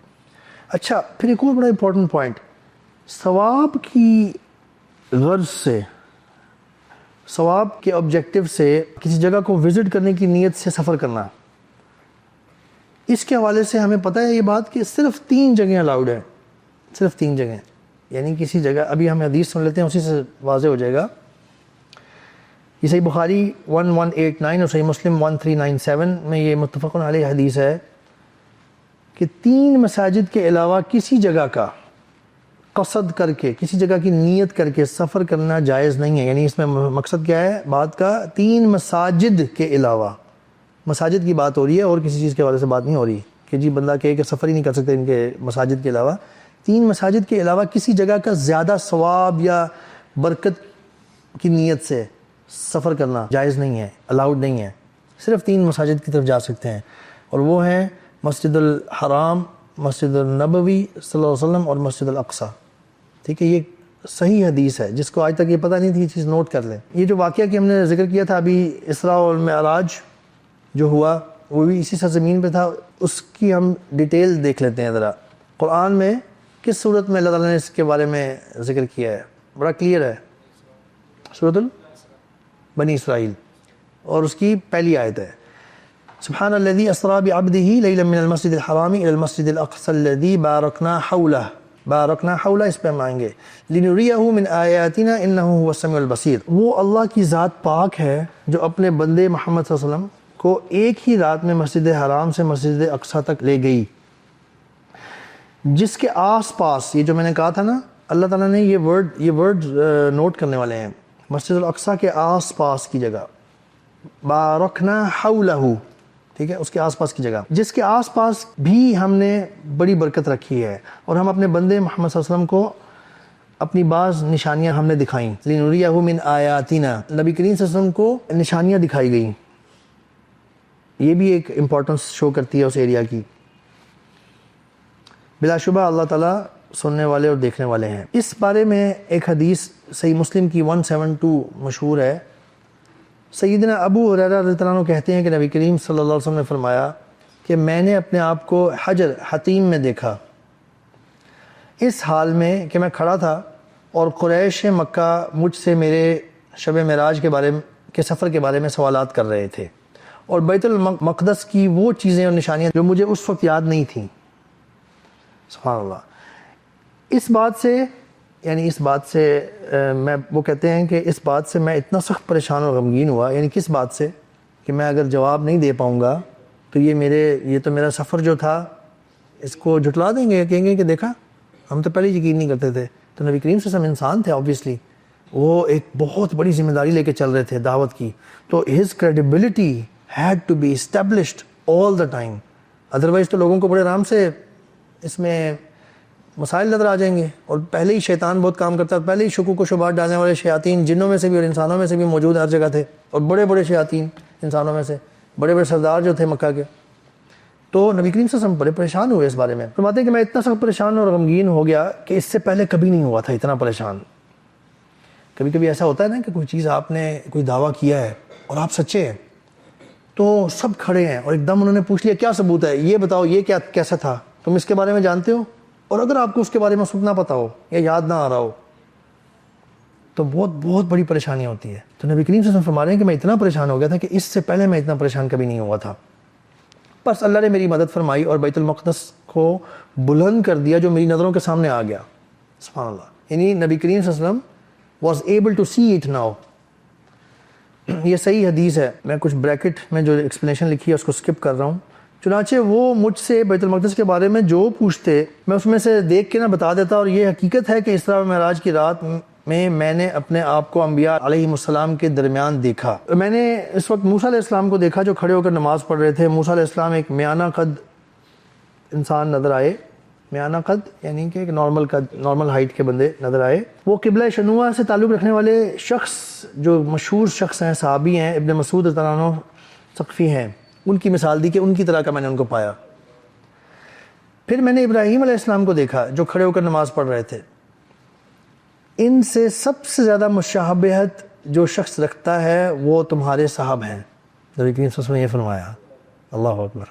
اچھا، پھر ایک اور بڑا امپورٹنٹ پوائنٹ، ثواب کی غرض سے، ثواب کے آبجیکٹو سے کسی جگہ کو وزٹ کرنے کی نیت سے سفر کرنا، اس کے حوالے سے ہمیں پتہ ہے یہ بات کہ صرف 3 جگہیں الاؤڈ ہیں، صرف 3 جگہیں۔ یعنی کسی جگہ، ابھی ہم حدیث سن لیتے ہیں اسی سے واضح ہو جائے گا. یہ صحیح بخاری 1189 اور صحیح مسلم 1397 میں یہ متفق علیہ حدیث ہے کہ 3 مساجد کے علاوہ کسی جگہ کا قصد کر کے، کسی جگہ کی نیت کر کے سفر کرنا جائز نہیں ہے. یعنی اس میں مقصد کیا ہے بات کا؟ 3 مساجد کے علاوہ، مساجد کی بات ہو رہی ہے اور کسی چیز کے حوالے سے بات نہیں ہو رہی کہ جی بندہ کہے کہ سفر ہی نہیں کر سکتے ان کے مساجد کے علاوہ. 3 مساجد کے علاوہ کسی جگہ کا زیادہ ثواب یا برکت کی نیت سے سفر کرنا جائز نہیں ہے، الاؤڈ نہیں ہے. صرف 3 مساجد کی طرف جا سکتے ہیں، اور وہ ہیں مسجد الحرام، مسجد النبوی صلی اللہ علیہ وسلم اور مسجد الاقصی. ٹھیک ہے، یہ صحیح حدیث ہے. جس کو آج تک یہ پتہ نہیں تھی یہ چیز نوٹ کر لیں. یہ جو واقعہ کہ ہم نے ذکر کیا تھا ابھی، اسراء اور معراج جو ہوا وہ بھی اسی سرزمین پہ تھا. اس کی ہم ڈیٹیل دیکھ لیتے ہیں ذرا. قرآن میں کس صورت میں اللہ تعالیٰ نے اس کے بارے میں ذکر کیا ہے؟ بڑا کلیئر ہے، سورۃ بنی اسرائیل، اور اس کی پہلی آیت ہے سبحان الذی اسریٰ بعبدہ لیلا من المسجد الحرام الی المسجد الاقصی الذی بارکنا حولہ. بارکنا حولہ اس پہ ہم آئیں گے. لنریہ من آیاتنا انہ هو السمیع البصیر. وہ اللہ کی ذات پاک ہے جو اپنے بندے محمد صلی اللہ علیہ وسلم کو ایک ہی رات میں مسجد حرام سے مسجد اقصی تک لے گئی، جس کے آس پاس، یہ جو میں نے کہا تھا نا، اللہ تعالیٰ نے یہ ورڈ نوٹ کرنے والے ہیں. مسجد الاقصی کے آس پاس کی جگہ، بارکنا حولہ، ٹھیک ہے، اس کے آس پاس کی جگہ، جس کے آس پاس بھی ہم نے بڑی برکت رکھی ہے، اور ہم اپنے بندے محمد صلی اللہ علیہ وسلم کو اپنی بعض نشانیاں ہم نے دکھائیں. لنریہ من آیاتنا، نبی کریم صلی اللہ علیہ وسلم کو نشانیاں دکھائی گئیں. یہ بھی ایک امپورٹنس شو کرتی ہے اس ایریا کی. بلا شبہ اللہ تعالیٰ سننے والے اور دیکھنے والے ہیں. اس بارے میں ایک حدیث صحیح مسلم کی 172 مشہور ہے. سیدنا ابو ہریرہ رضی اللہ عنہ کہتے ہیں کہ نبی کریم صلی اللہ علیہ وسلم نے فرمایا کہ میں نے اپنے آپ کو حجر حتیم میں دیکھا، اس حال میں کہ میں کھڑا تھا اور قریش مکہ مجھ سے میرے شب معراج کے سفر کے بارے میں سوالات کر رہے تھے، اور بیت المقدس کی وہ چیزیں اور نشانیاں جو مجھے اس وقت یاد نہیں تھیں. سبحان اللہ. اس بات سے میں، وہ کہتے ہیں کہ اس بات سے میں اتنا سخت پریشان اور غمگین ہوا. یعنی کس بات سے؟ کہ میں اگر جواب نہیں دے پاؤں گا تو یہ تو میرا سفر جو تھا اس کو جھٹلا دیں گے، کہیں گے کہ دیکھا ہم تو پہلے یقین نہیں کرتے تھے. تو نبی کریم صلی اللہ علیہ وسلم انسان تھے آبویسلی، وہ ایک بہت بڑی ذمہ داری لے کے چل رہے تھے دعوت کی. تو his credibility had to be established all the time. Otherwise تو لوگوں کو بڑے آرام سے اس میں مسائل نظر آ جائیں گے. اور پہلے ہی شیطان بہت کام کرتا ہے، پہلے ہی شکوک و شبہات ڈالنے والے شیاطین جنوں میں سے بھی اور انسانوں میں سے بھی موجود ہر جگہ تھے، اور بڑے بڑے شیاطین انسانوں میں سے، بڑے بڑے سردار جو تھے مکہ کے. تو نبی کریم صلی اللہ علیہ وسلم بڑے پریشان ہوئے اس بارے میں. فرماتے ہیں کہ میں اتنا سخت پریشان اور غمگین ہو گیا کہ اس سے پہلے کبھی نہیں ہوا تھا اتنا پریشان. کبھی کبھی ایسا ہوتا ہے نا کہ کوئی چیز آپ نے کوئی دعویٰ کیا ہے اور آپ سچے ہیں، تو سب کھڑے ہیں اور ایک دم انہوں نے پوچھ لیا کیا ثبوت ہے، یہ بتاؤ یہ کیسا تھا، تم اس کے بارے میں جانتے ہو؟ اور اگر آپ کو اس کے بارے میں سب نہ پتا ہو یا یاد نہ آ رہا ہو تو بہت بڑی پریشانی ہوتی ہے. تو نبی کریم صلی اللہ علیہ وسلم فرما رہے ہیں کہ میں اتنا پریشان ہو گیا تھا کہ اس سے پہلے میں اتنا پریشان کبھی نہیں ہوا تھا. بس اللہ نے میری مدد فرمائی اور بیت المقدس کو بلند کر دیا جو میری نظروں کے سامنے آ گیا. سبحان اللہ. یعنی نبی کریم صلی اللہ علیہ وسلم was able to see it now. یہ صحیح حدیث ہے. میں کچھ بریکٹ میں جو ایکسپلینیشن لکھی ہے اس کو سکپ کر رہا ہوں. چنانچہ وہ مجھ سے بیت المقدس کے بارے میں جو پوچھتے میں اس میں سے دیکھ کے بتا دیتا. اور یہ حقیقت ہے کہ اسراء و معراج کی رات میں نے اپنے آپ کو انبیاء علیہ السلام کے درمیان دیکھا. میں نے اس وقت موسیٰ علیہ السلام کو دیکھا جو کھڑے ہو کر نماز پڑھ رہے تھے. موسیٰ علیہ السلام ایک میانہ قد انسان نظر آئے. میانہ قد یعنی کہ ایک نارمل ہائٹ کے بندے نظر آئے. وہ قبلہ شنوع سے تعلق رکھنے والے شخص جو مشہور شخص ہیں، صحابی ہیں، ابن مسعود رضی اللہ عنہ ثقفی ہیں، ان کی مثال دی کہ ان کی طرح کا میں نے ان کو پایا. پھر میں نے ابراہیم علیہ السلام کو دیکھا جو کھڑے ہو کر نماز پڑھ رہے تھے. ان سے سب سے زیادہ مشابہت جو شخص رکھتا ہے وہ تمہارے صاحب ہیں. نبی کریم صلی اللہ علیہ وسلم نے یہ فرمایا. اللہ اکبر.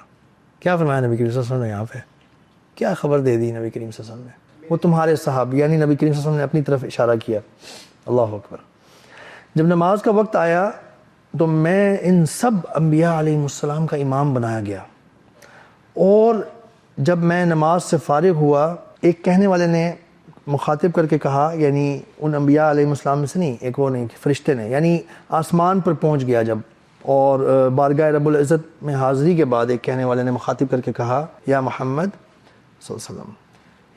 کیا فرمایا نبی کریم صلی اللہ علیہ وسلم نے یہاں پہ؟ کیا خبر دے دی نبی کریم صلی اللہ علیہ وسلم نے؟ وہ تمہارے صحابہ، یعنی نبی کریم صلی اللہ علیہ وسلم نے اپنی طرف اشارہ کیا. اللہ اکبر. جب نماز کا وقت آیا تو میں ان سب انبیاء علیہ السلام کا امام بنایا گیا. اور جب میں نماز سے فارغ ہوا، ایک کہنے والے نے مخاطب کر کے کہا، یعنی ان انبیاء علیہ السلام میں سے نہیں، ایک وہ نہیں، فرشتے نے، یعنی آسمان پر پہنچ گیا جب، اور بارگاہ رب العزت میں حاضری کے بعد ایک کہنے والے نے مخاطب کر کے کہا، یا محمد صلی اللہ علیہ وسلم،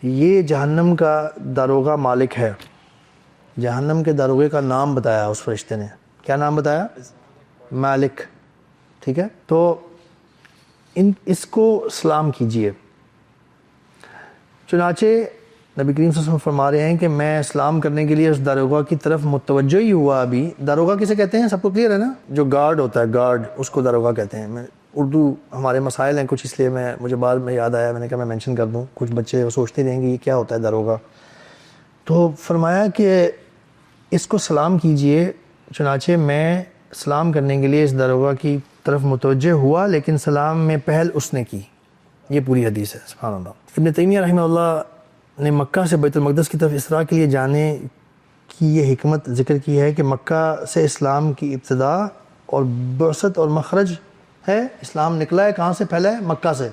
یہ جہنم کا داروغہ مالک ہے۔ جہنم کے داروغے کا نام بتایا اس فرشتے نے، کیا نام بتایا؟ مالک، ٹھیک ہے؟ تو اس کو سلام کیجئے۔ چنانچہ نبی کریم صلی اللہ علیہ وسلم فرما رہے ہیں کہ میں سلام کرنے کے لیے اس داروغہ کی طرف متوجہ ہی ہوا۔ ابھی داروغہ کسے کہتے ہیں؟ سب کو کلیئر ہے نا؟ جو گارڈ ہوتا ہے، گارڈ، اس کو داروغہ کہتے ہیں۔ میں اردو ہمارے مسائل ہیں کچھ، اس لیے مجھے بعد میں یاد آیا، میں نے کہا میں مینشن کر دوں، کچھ بچے وہ سوچتے رہیں گے یہ کیا ہوتا ہے داروغہ۔ تو فرمایا کہ اس کو سلام کیجئے۔ چنانچہ میں سلام کرنے کے لیے اس داروغہ کی طرف متوجہ ہوا، لیکن سلام میں پہل اس نے کی۔ یہ پوری حدیث ہے، سبحان اللہ۔ ابن تیمیہ رحمہ اللہ نے مکہ سے بیت المقدس کی طرف اسراء کے لیے جانے کی یہ حکمت ذکر کی ہے کہ مکہ سے اسلام کی ابتدا اور بعثت اور مخرج ہے۔ اسلام نکلا ہے کہاں سے؟ پھیلا ہے مکہ سے،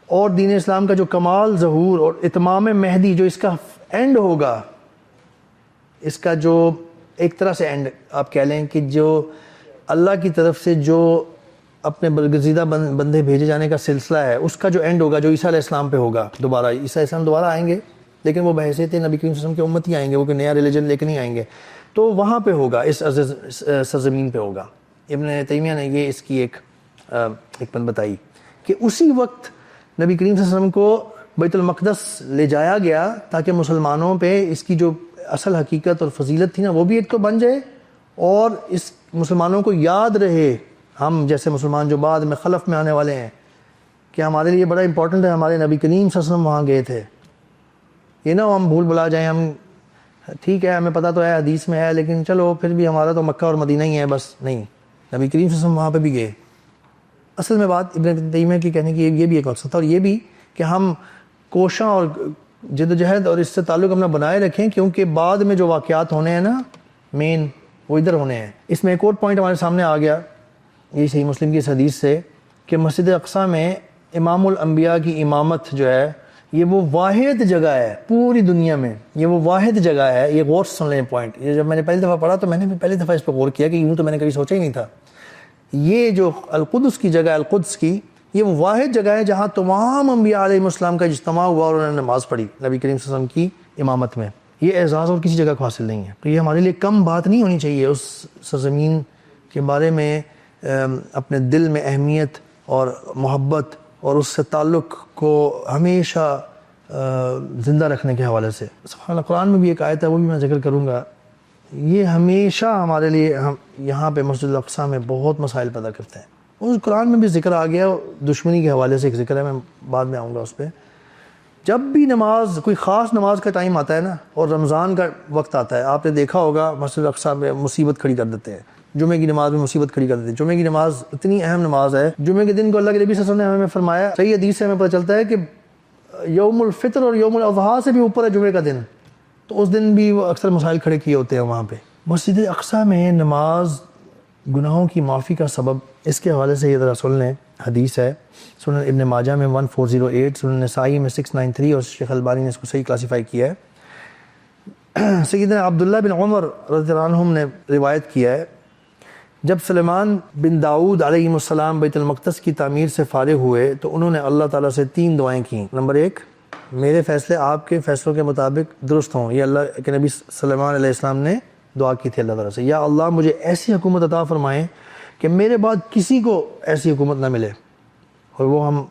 اور دین اسلام کا جو کمال، ظہور اور اتمام مہدی، جو اس کا اینڈ ہوگا، اس کا جو ایک طرح سے اینڈ آپ کہہ لیں کہ جو اللہ کی طرف سے جو اپنے برگزیدہ بندے بھیجے جانے کا سلسلہ ہے، اس کا جو اینڈ ہوگا، جو عیسیٰ علیہ السلام پہ ہوگا، دوبارہ عیسیٰ علیہ السلام دوبارہ آئیں گے، لیکن وہ بحیثیت نبی کریم صلی اللہ علیہ وسلم کے امتی آئیں گے، وہ کوئی نیا ریلیجن لے کے نہیں آئیں گے، تو وہاں پہ ہوگا، اس سرزمین پہ ہوگا۔ ابن تیمیہ نے یہ اس کی ایک حکمت بتائی کہ اسی وقت نبی کریم صلی اللہ علیہ وسلم کو بیت المقدس لے جایا گیا تاکہ مسلمانوں پہ اس کی جو اصل حقیقت اور فضیلت تھی نا، وہ بھی ایک تو بن جائے، اور اس مسلمانوں کو یاد رہے، ہم جیسے مسلمان جو بعد میں خلف میں آنے والے ہیں، کہ ہمارے لیے بڑا امپورٹنٹ ہے ہمارے نبی کریم صلی اللہ علیہ وسلم وہاں گئے تھے۔ یہ نہ ہم بھول بھلا جائیں، ہم ٹھیک ہے ہمیں پتہ تو ہے حدیث میں ہے، لیکن چلو پھر بھی ہمارا تو مکہ اور مدینہ ہی ہے بس، نہیں، نبی کریم صلی اللہ علیہ وسلم وہاں پہ بھی گئے۔ اصل میں بات ابن تیمیہ کی کہنے کی یہ بھی ایک مقصد تھا، اور یہ بھی کہ ہم کوشاں اور جدوجہد اور اس سے تعلق اپنا بنائے رکھیں، کیونکہ بعد میں جو واقعات ہونے ہیں نا مین، وہ ادھر ہونے ہیں۔ اس میں ایک اور پوائنٹ ہمارے سامنے آ گیا، یہ صحیح مسلم کی اس حدیث سے، کہ مسجد اقصیٰ میں امام الانبیاء کی امامت جو ہے، یہ وہ واحد جگہ ہے پوری دنیا میں، یہ وہ واحد جگہ ہے۔ یہ غور سے سن لیں پوائنٹ، یہ جب میں نے پہلی دفعہ پڑھا تو میں نے بھی پہلی دفعہ اس پہ غور کیا کہ یوں تو میں نے کبھی سوچا ہی نہیں تھا۔ یہ جو القدس کی جگہ، القدس کی، یہ وہ واحد جگہ ہے جہاں تمام انبیاء علیہ السلام کا اجتماع ہوا اور انہوں نے نماز پڑھی نبی کریم صلی اللہ علیہ وسلم کی امامت میں۔ یہ اعزاز اور کسی جگہ کو حاصل نہیں ہے، تو یہ ہمارے لیے کم بات نہیں ہونی چاہیے اس سرزمین کے بارے میں اپنے دل میں اہمیت اور محبت اور اس سے تعلق کو ہمیشہ زندہ رکھنے کے حوالے سے۔ سبحان اللہ، قرآن میں بھی ایک آیت ہے، وہ بھی میں ذکر کروں گا۔ یہ ہمیشہ ہمارے لیے یہاں پہ مسجد الاقصیٰ میں بہت مسائل پیدا کرتے ہیں۔ اس قرآن میں بھی ذکر آ گیا، دشمنی کے حوالے سے ایک ذکر ہے، میں بعد میں آؤں گا اس پہ۔ جب بھی نماز، کوئی خاص نماز کا ٹائم آتا ہے نا، اور رمضان کا وقت آتا ہے، آپ نے دیکھا ہوگا مسجد الاقصیٰ میں مصیبت کھڑی کر دیتے ہیں، جمعے کی نماز میں مصیبت کھڑی کر دیتے ہیں۔ جمعے کی نماز اتنی اہم نماز ہے، جمعے کے دن کو اللہ کے نبی صلی اللہ علیہ وسلم نے ہمیں فرمایا، صحیح حدیث سے ہمیں پتہ چلتا ہے کہ یوم الفطر اور یوم الاضحیٰ سے بھی اوپر ہے جمعے کا دن، تو اس دن بھی وہ اکثر مسائل کھڑے کیے ہوتے ہیں وہاں پہ۔ مسجد اقصیٰ میں نماز گناہوں کی معافی کا سبب، اس کے حوالے سے یہ ذرا سن لیں، حدیث ہے سنن ابن ماجہ میں 1408، سنن نسائی میں 693، اور شیخ البانی نے اس کو صحیح کلاسیفائی کیا ہے۔ سیدنا عبداللہ بن عمر رضی اللہ عنہم نے روایت کیا ہے، جب سلیمان بن داؤد علیہ السلام بیت المقدس کی تعمیر سے فارغ ہوئے تو انہوں نے اللہ تعالیٰ سے 3 دعائیں کیں۔ نمبر 1، میرے فیصلے آپ کے فیصلوں کے مطابق درست ہوں۔ یہ اللہ کے نبی سلیمان علیہ السلام نے دعا کی تھی اللہ تعالیٰ سے، یا اللہ مجھے ایسی حکومت عطا فرمائیں کہ میرے بعد کسی کو ایسی حکومت نہ ملے۔ اور وہ ہم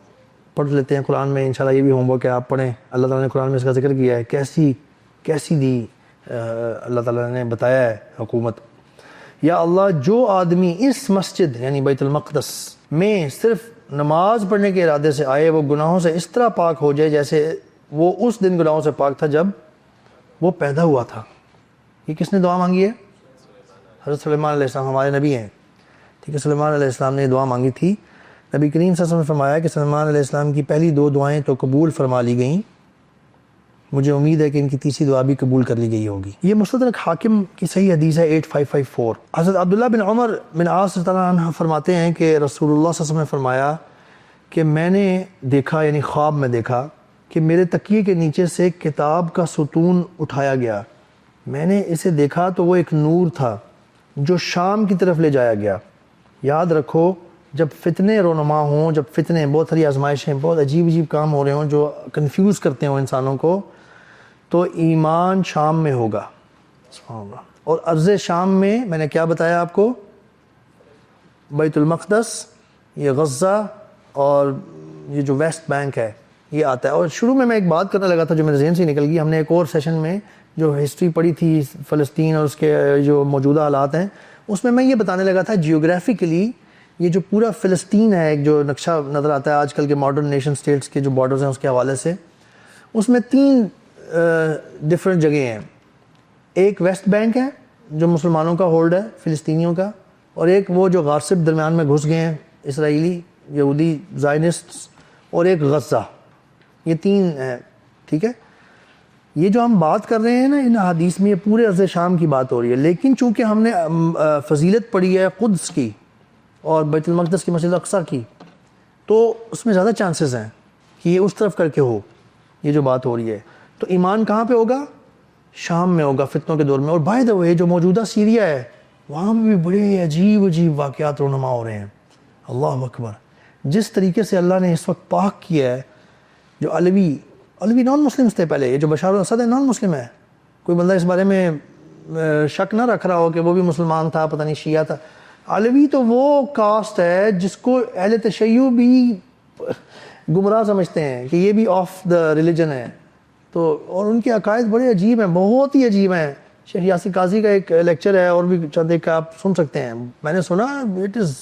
پڑھ لیتے ہیں قرآن میں، انشاءاللہ یہ بھی ہوم ورک ہے، آپ پڑھیں، اللہ تعالیٰ نے قرآن میں اس کا ذکر کیا ہے، کیسی دی اللہ تعالیٰ نے بتایا ہے حکومت۔ یا اللہ جو آدمی اس مسجد یعنی بیت المقدس میں صرف نماز پڑھنے کے ارادے سے آئے، وہ گناہوں سے اس طرح پاک ہو جائے جیسے وہ اس دن گناہوں سے پاک تھا جب وہ پیدا ہوا تھا۔ یہ کس نے دعا مانگی ہے؟ حضرت سلیمان علیہ السلام، ہمارے نبی ہیں، ٹھیک ہے، سلیمان علیہ السلام نے یہ دعا مانگی تھی۔ نبی کریم صلی اللہ علیہ وسلم نے فرمایا کہ سلیمان علیہ السلام کی پہلی 2 دعائیں تو قبول فرما لی گئیں، مجھے امید ہے کہ ان کی تیسری دعا بھی قبول کر لی گئی ہوگی۔ یہ مستدرک حاکم کی صحیح حدیث ہے 8554۔ حضرت عبداللہ بن عمر بن عاص رضی اللہ عنہ فرماتے ہیں کہ رسول اللہ صلی اللہ علیہ وسلم نے فرمایا کہ میں نے دیکھا، یعنی خواب میں دیکھا، کہ کہ میرے تکیے کے نیچے سے ایک کتاب کا ستون اٹھایا گیا، میں نے اسے دیکھا تو وہ ایک نور تھا جو شام کی طرف لے جایا گیا۔ یاد رکھو جب فتنے رونما ہوں، جب فتنے، بہت ساری آزمائشیں، بہت عجیب عجیب کام ہو رہے ہوں جو کنفیوز کرتے ہوں انسانوں کو، تو ایمان شام میں ہوگا، سبحان اللہ۔ اور ارض شام میں میں نے کیا بتایا آپ کو؟ بیت المقدس، یہ غزہ اور یہ جو ویسٹ بینک ہے یہ آتا ہے۔ اور شروع میں ایک بات کرنے لگا تھا جو میرے ذہن سے نکل گئی، ہم نے ایک اور سیشن میں جو ہسٹری پڑھی تھی فلسطین اور اس کے جو موجودہ حالات ہیں، اس میں یہ بتانے لگا تھا جیوگرافیکلی یہ جو پورا فلسطین ہے، ایک جو نقشہ نظر آتا ہے آج کل کے ماڈرن نیشن سٹیٹس کے جو بارڈرز ہیں اس کے حوالے سے، اس میں 3 ڈفرینٹ جگہیں ہیں۔ ایک ویسٹ بینک ہے جو مسلمانوں کا ہولڈ ہے، فلسطینیوں کا، اور ایک وہ جو غاصب درمیان میں گھس گئے ہیں اسرائیلی یہودی زائنسٹس، اور ایک غزہ، یہ 3 ہیں، ٹھیک ہے۔ یہ جو ہم بات کر رہے ہیں نا ان حدیث میں، یہ پورے ارض شام کی بات ہو رہی ہے، لیکن چونکہ ہم نے فضیلت پڑھی ہے قدس کی اور بیت المقدس کی، مسجد اقصیٰ کی، تو اس میں زیادہ چانسز ہیں کہ یہ اس طرف کر کے ہو، یہ جو بات ہو رہی ہے۔ تو ایمان کہاں پہ ہوگا؟ شام میں ہوگا، فتنوں کے دور میں۔ اور بائی دا وے جو موجودہ سیریا ہے وہاں بھی بڑے عجیب عجیب واقعات رونما ہو رہے ہیں، اللہ اکبر۔ جس طریقے سے اللہ نے اس وقت پاک کیا ہے، جو علوی نان مسلمس تھے پہلے، یہ جو بشار الاسد ہے نان مسلم ہے، کوئی بندہ اس بارے میں شک نہ رکھ رہا ہو کہ وہ بھی مسلمان تھا، پتہ نہیں شیعہ تھا۔ علوی تو وہ کاسٹ ہے جس کو اہل تشیع بھی گمراہ سمجھتے ہیں کہ یہ بھی آف دا ریلیجن ہے، تو اور ان کے عقائد بڑے عجیب ہیں، بہت ہی عجیب ہیں۔ شیخ یاسر قاضی کا ایک لیکچر ہے اور بھی چند ایک آپ سن سکتے ہیں، میں نے سنا، it is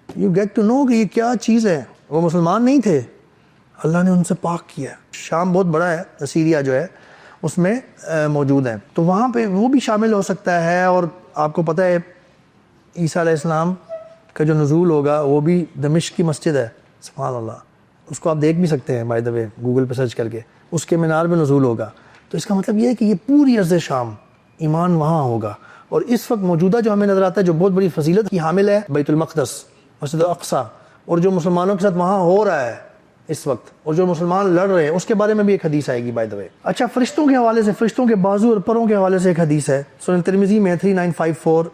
you get to know کہ یہ کیا چیز ہے۔ وہ مسلمان نہیں تھے، اللہ نے ان سے پاک کیا۔ شام بہت بڑا ہے، سیریا جو ہے اس میں موجود ہیں، تو وہاں پہ وہ بھی شامل ہو سکتا ہے۔ اور آپ کو پتہ ہے عیسیٰ علیہ السلام کا جو نزول ہوگا وہ بھی دمشق کی مسجد ہے، سبحان اللہ، اس کو آپ دیکھ بھی سکتے ہیں بائی دا وے گوگل پہ سرچ کر کے، اس کے مینار میں نزول ہوگا۔ تو اس کا مطلب یہ ہے کہ یہ پوری ارض شام ایمان وہاں ہوگا۔ اور اس وقت موجودہ جو ہمیں نظر آتا ہے جو بہت بڑی فضیلت کی حامل ہے، بیت المقدس، مسجد اقصیٰ، اور جو مسلمانوں کے ساتھ وہاں ہو رہا ہے اس وقت، اور جو مسلمان لڑ رہے ہیں، اس کے بارے میں بھی ایک حدیث آئے گی بائی دا وے۔ اچھا، فرشتوں کے حوالے سے، فرشتوں کے بازو اور پروں کے حوالے سے ایک حدیث ہے سنن ترمذی میں 3954،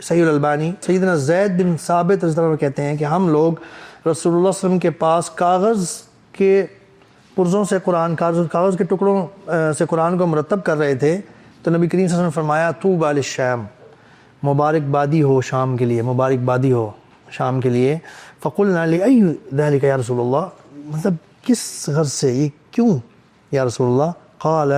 صحیح الالبانی، سیدنا زید بن ثابت رضی اللہ عنہ کہتے ہیں کہ ہم لوگ رسول اللہ صلی اللہ علیہ وسلم کے پاس کاغذ کے پرزوں سے قرآن، کاغذ کے ٹکڑوں سے قرآن کو مرتب کر رہے تھے، تو نبی کریم صلی اللہ علیہ وسلم نے فرمایا طوبی للشام، مبارک بادی ہو شام کے لیے، مبارک بادی ہو شام کے لیے۔ فقلنا لأی ذلک یا رسول اللہ، مطلب کس غرض سے، یہ کیوں یا رسول اللہ؟ قال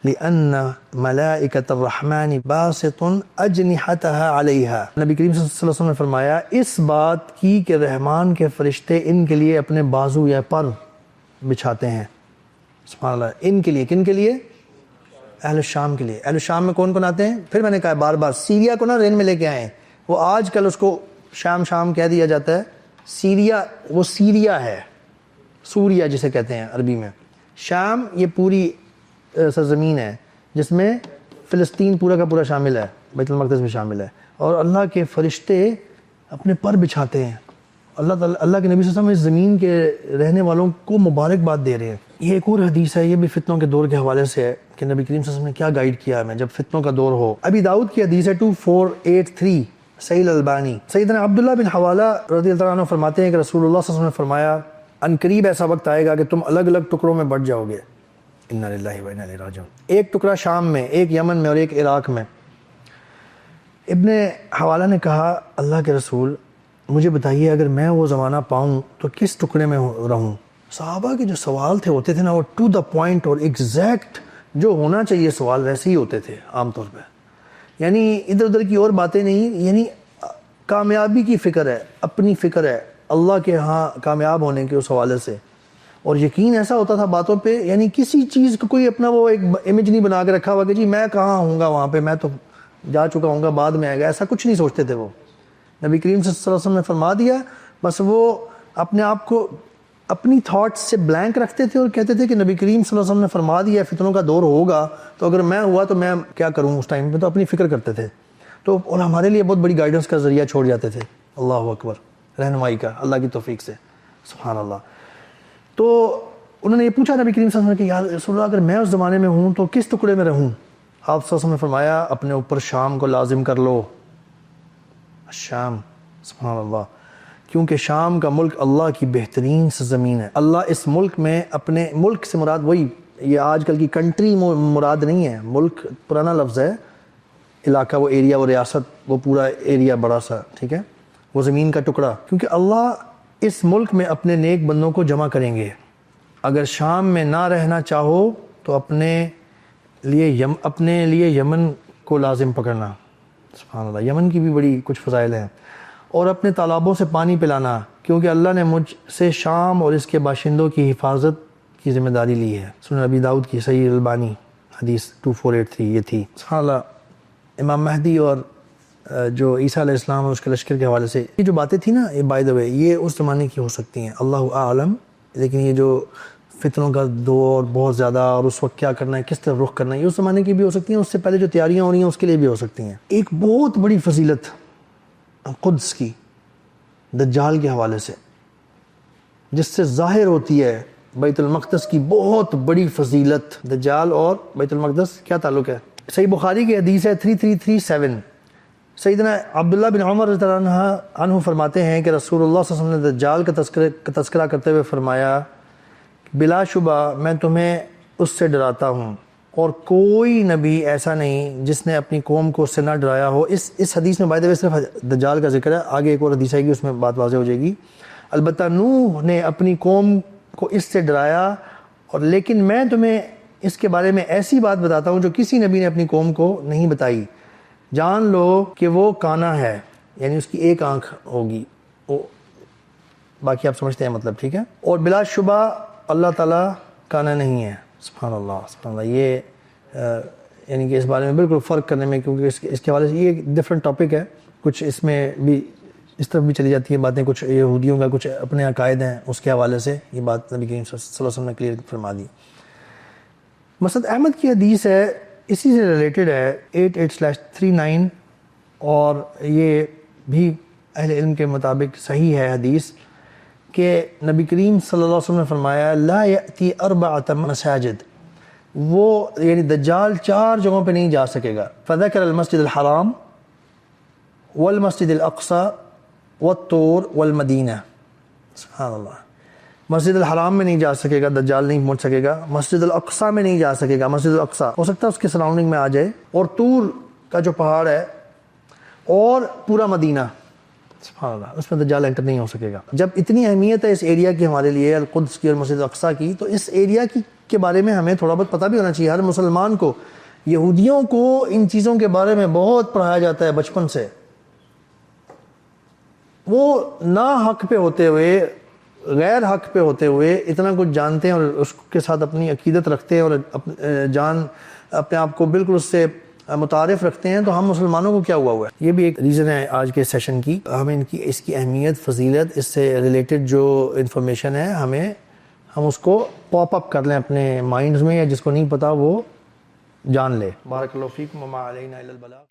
لأن ملائکۃ الرحمن باسط اجنحتها علیہا، نبی کریم صلی اللہ علیہ وسلم نے فرمایا اس بات کی کہ رحمان کے فرشتے ان کے لیے اپنے بازو یا پر بچھاتے ہیں، سبحان اللہ۔ ان کے لیے، کن کے لیے؟ اہل الشام کے لیے۔ اہل الشام میں کون کون آتے ہیں؟ پھر میں نے کہا بار بار، سیریا کو نہ رین میں لے کے آئیں، وہ آج کل اس کو شام کہہ دیا جاتا ہے، سیریا وہ سیریا ہے، سوریا جسے کہتے ہیں عربی میں۔ شام یہ پوری سرزمین ہے جس میں فلسطین پورا کا پورا شامل ہے، بیت المقدس بھی شامل ہے، اور اللہ کے فرشتے اپنے پر بچھاتے ہیں۔ اللہ کے نبی صلی اللہ علیہ وسلم اس زمین کے رہنے والوں کو مبارکباد دے رہے ہیں۔ یہ ایک اور حدیث ہے، یہ بھی فتنوں کے دور کے حوالے سے ہے کہ نبی کریم صلی اللہ علیہ وسلم نے کیا گائیڈ کیا ہمیں جب فتنوں کا دور ہو۔ ابی داؤد کی حدیث ہے 2483، صحیح الالبانی، سیدنا عبداللہ بن حوالہ رضی اللہ عنہ فرماتے ہیں کہ رسول اللہ صلی اللہ علیہ وسلم نے فرمایا ان قریب ایسا وقت آئے گا کہ تم الگ الگ ٹکڑوں میں بٹ جاؤ گے، انا للہ و انا الیہ راجعون، ایک ٹکڑا شام میں، ایک یمن میں اور ایک عراق میں۔ ابن حوالہ نے کہا اللہ کے رسول مجھے بتائیے اگر میں وہ زمانہ پاؤں تو کس ٹکڑے میں رہوں؟ صحابہ کے جو سوال ہوتے تھے نا وہ ٹو دا پوائنٹ اور ایگزیکٹ جو ہونا چاہیے سوال ویسے ہی ہوتے تھے عام طور پہ، یعنی ادھر ادھر کی اور باتیں نہیں، یعنی کامیابی کی فکر ہے، اپنی فکر ہے اللہ کے ہاں کامیاب ہونے کے اس حوالے سے، اور یقین ایسا ہوتا تھا باتوں پہ، یعنی کسی چیز کو کوئی اپنا وہ ایک امیج نہیں بنا کے رکھا ہوا کہ جی میں کہاں ہوں گا وہاں پہ، میں تو جا چکا ہوں گا بعد میں آئے گا، ایسا کچھ نہیں سوچتے تھے وہ۔ نبی کریم صلی اللہ علیہ وسلم نے فرما دیا، بس وہ اپنے آپ کو اپنی تھاٹس سے بلینک رکھتے تھے اور کہتے تھے کہ نبی کریم صلی اللہ علیہ وسلم نے فرما دیا فتنوں کا دور ہوگا، تو اگر میں ہوا تو میں کیا کروں اس ٹائم پہ، تو اپنی فکر کرتے تھے، تو اور ہمارے لیے بہت بڑی گائیڈنس کا ذریعہ چھوڑ جاتے تھے، اللہ اکبر، رہنمائی کا اللہ کی توفیق سے، سبحان اللہ۔ تو انہوں نے یہ پوچھا نبی کریم صلی اللہ علیہ وسلم کہ یا رسول اللہ اگر میں اس زمانے میں ہوں تو کس ٹکڑے میں رہوں؟ آپ صلی اللہ علیہ وسلم نے فرمایا اپنے اوپر شام کو لازم کر لو. شام، سبحان اللہ، کیونکہ شام کا ملک اللہ کی بہترین سرزمین ہے. اللہ اس ملک میں، اپنے ملک سے مراد وہی، یہ آج کل کی کنٹری مراد نہیں ہے، ملک پرانا لفظ ہے، علاقہ وہ ایریا، وہ ریاست، وہ پورا ایریا بڑا سا، ٹھیک ہے، وہ زمین کا ٹکڑا. کیونکہ اللہ اس ملک میں اپنے نیک بندوں کو جمع کریں گے. اگر شام میں نہ رہنا چاہو تو اپنے لیے یمن کو لازم پکڑنا. سبحان اللہ، یمن کی بھی بڑی کچھ فضائل ہیں. اور اپنے تالابوں سے پانی پلانا، کیونکہ اللہ نے مجھ سے شام اور اس کے باشندوں کی حفاظت کی ذمہ داری لی ہے. سنن ابی داؤد کی صحیح البانی حدیث 2483 یہ تھی. سبحان اللہ. امام مہدی اور جو عیسیٰ علیہ السلام اور اس کے لشکر کے حوالے سے یہ جو باتیں تھیں نا، یہ بائی دا وے یہ اس زمانے کی ہو سکتی ہیں، اللہ اعلم. لیکن یہ جو فتنوں کا دور بہت زیادہ، اور اس وقت کیا کرنا ہے، کس طرف رخ کرنا ہے، یہ اس زمانے کی بھی ہو سکتی ہیں، اس سے پہلے جو تیاریاں ہو رہی ہیں اس کے لیے بھی ہو سکتی ہیں. ایک بہت بڑی فضیلت قدس کی دجال کے حوالے سے، جس سے ظاہر ہوتی ہے بیت المقدس کی بہت بڑی فضیلت. دجال اور بیت المقدس کیا تعلق ہے؟ صحیح بخاری کی حدیث ہے 3337. سیدنا عبداللہ بن عمر رضی اللہ عنہ فرماتے ہیں کہ رسول اللہ صلی اللہ علیہ وسلم نے دجال کا تذکرہ کرتے ہوئے فرمایا بلا شبہ میں تمہیں اس سے ڈراتا ہوں، اور کوئی نبی ایسا نہیں جس نے اپنی قوم کو اس سے نہ ڈرایا ہو. اس حدیث میں بائی صرف دجال کا ذکر ہے، آگے ایک اور حدیث آئے گی اس میں بات واضح ہو جائے گی. البتہ نوح نے اپنی قوم کو اس سے ڈرایا، اور لیکن میں تمہیں اس کے بارے میں ایسی بات بتاتا ہوں جو کسی نبی نے اپنی قوم کو نہیں بتائی. جان لو کہ وہ کانا ہے، یعنی اس کی ایک آنکھ ہوگی، باقی آپ سمجھتے ہیں مطلب، ٹھیک ہے. اور بلا شبہ اللہ تعالیٰ کانا نہیں ہے. سبحان اللہ، سبحان اللہ. یہ یعنی کہ اس بارے میں بالکل فرق کرنے میں، کیونکہ اس کے حوالے سے یہ ڈفرینٹ ٹاپک ہے، کچھ اس میں بھی اس طرف بھی چلی جاتی ہیں باتیں، کچھ یہودیوں کا کچھ اپنے عقائد ہیں، اس کے حوالے سے یہ بات نبی کریم صلی اللہ علیہ وسلم نے کلیئر فرما دی. مسند احمد کی حدیث ہے، اسی سے ریلیٹڈ ہے، 88/39، اور یہ بھی اہل علم کے مطابق صحیح ہے حدیث، کہ نبی کریم صلی اللہ علیہ وسلم نے فرمایا لا یأتی 4 مساجد، وہ یعنی دجال 4 جگہوں پہ نہیں جا سکے گا. فذکر المسجد الحرام والمسجد الاقصی والطور والمدینہ. سبحان اللہ. مسجد الحرام میں نہیں جا سکے گا، دجال نہیں پہنچ سکے گا. مسجد الاقصی میں نہیں جا سکے گا، مسجد الاقصی ہو سکتا ہے اس کے سراؤنڈنگ میں آ جائے، اور طور کا جو پہاڑ ہے، اور پورا مدینہ. سبحان اللہ، اس میں دجال انٹر نہیں ہو سکے گا. جب اتنی اہمیت ہے اس ایریا کی ہمارے لیے، القدس کی اور مسجد الاقصی کی، تو اس ایریا کے بارے میں ہمیں تھوڑا بہت پتہ بھی ہونا چاہیے. ہر مسلمان کو، یہودیوں کو ان چیزوں کے بارے میں بہت پڑھایا جاتا ہے بچپن سے. وہ نا حق پہ ہوتے ہوئے، غیر حق پہ ہوتے ہوئے اتنا کچھ جانتے ہیں، اور اس کے ساتھ اپنی عقیدت رکھتے ہیں، اور اپنے آپ کو بالکل اس سے متعارف رکھتے ہیں. تو ہم مسلمانوں کو کیا ہوا ہے؟ یہ بھی ایک ریزن ہے آج کے سیشن کی. ہمیں اس کی اہمیت، فضیلت، اس سے ریلیٹڈ جو انفارمیشن ہے، ہم اس کو پاپ اپ کر لیں اپنے مائنڈز میں، یا جس کو نہیں پتا وہ جان لے. بارک اللہ فیکم وما علینا الا البلاغ.